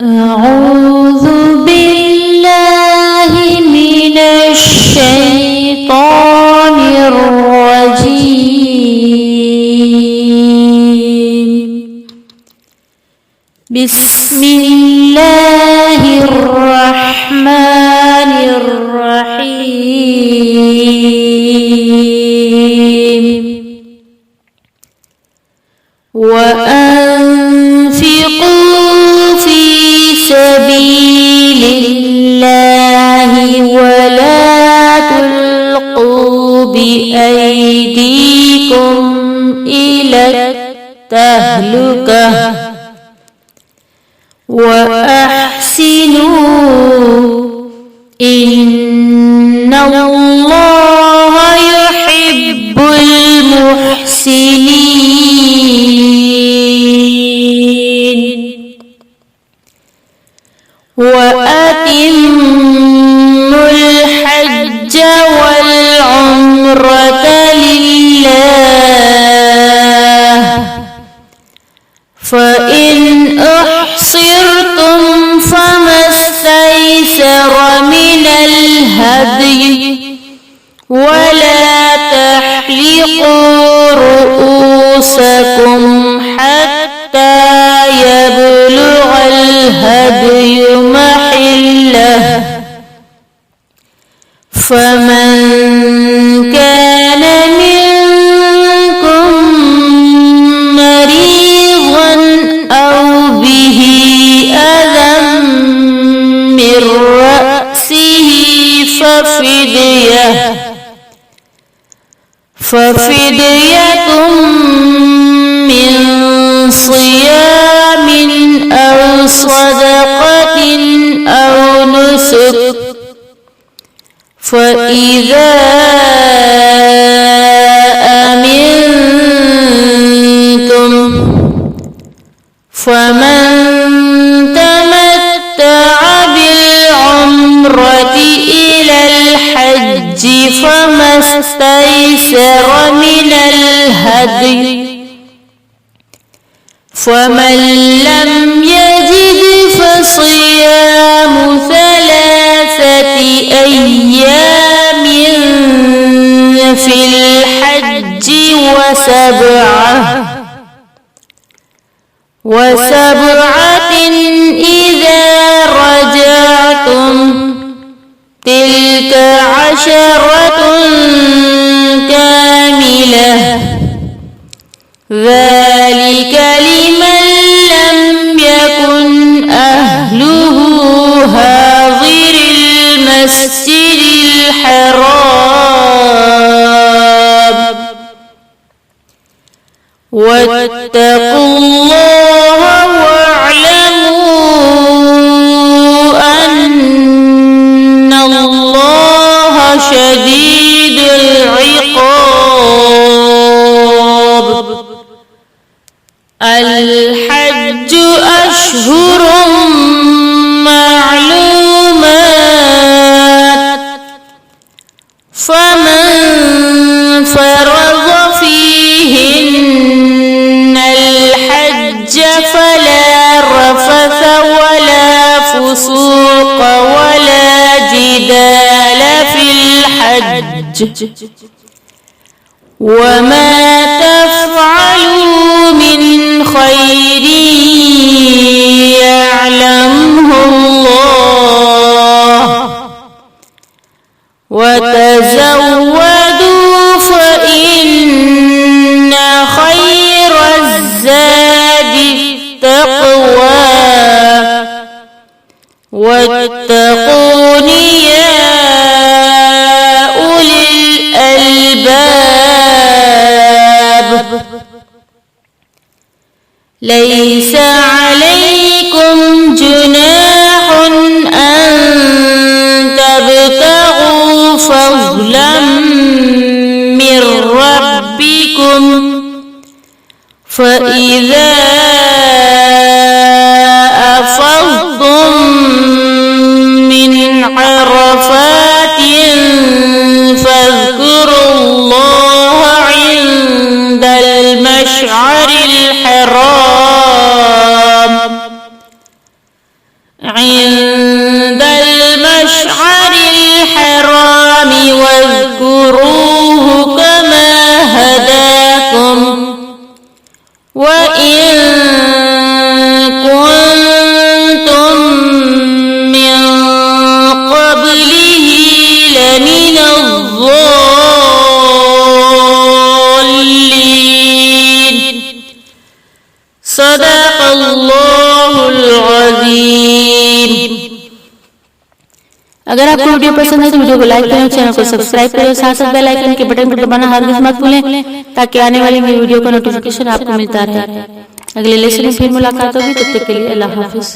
أعوذ بالله من الشيطان الرجيم. بسم الله الرحمن الرحيم. وأنفقوا في سبيل الله ولا تلقوا بأيديكم إلى التهلكة وأحسنوا إن الله يحب المحسنين. وأتموا الحج والعمرة لله، فإن أحصرتم فما استيسر من الهدي، ولا تحلقوا رؤوسكم حتى يبلغ الهدي محله، فمن كان منكم مريضا أو به أذى من رأسه ففدية من صيام أو صدقة أو نسك، فإذا أمنتم فمن تمتع بالعمرة إلى الحج فما استيسر من الهدي، فمن لم يجد فصيام 3 أيام في الحج وسبعة إذا رجعتم، تلك 10 كاملة، ذلك لمن لم يكن أهله حاضر المسجد الحرام. واتقوا الله واعلموا أن الله شديد العقاب. الحج أشهر معلومات، فمن فرض فيهن الحج فلا رفث ولا فسوق ولا جدال في الحج، وما تفعلوا من خير يعلمه الله، وتزودوا فإن خير الزاد التقوى، واتقون يا أولي الألباب. ليس عليكم جناح أن تبتغوا فضلا من ربكم، فإذا أفضتم من عرفات فاذكروا الله عند المشعر الحرام इंदल मशअरिल हराम वज़्कुरूहु कमा हदाकुम व इन कुंतुम मिन क़ब्लिही लमिनज़्ज़ालिमीन। सदक़ल्लाहुल अज़ीम। अगर आपको वीडियो पसंद है तो वीडियो को लाइक करें, चैनल को सब्सक्राइब करें, साथ साथ बेल आइकन के बटन को दबाना हरगिज़ मत भूलें ताकि आने वाली नई वीडियो का नोटिफिकेशन आपको मिलता रहे। अगले लेसन में फिर मुलाकात होगी, तब तक के लिए अल्लाह हाफिज़।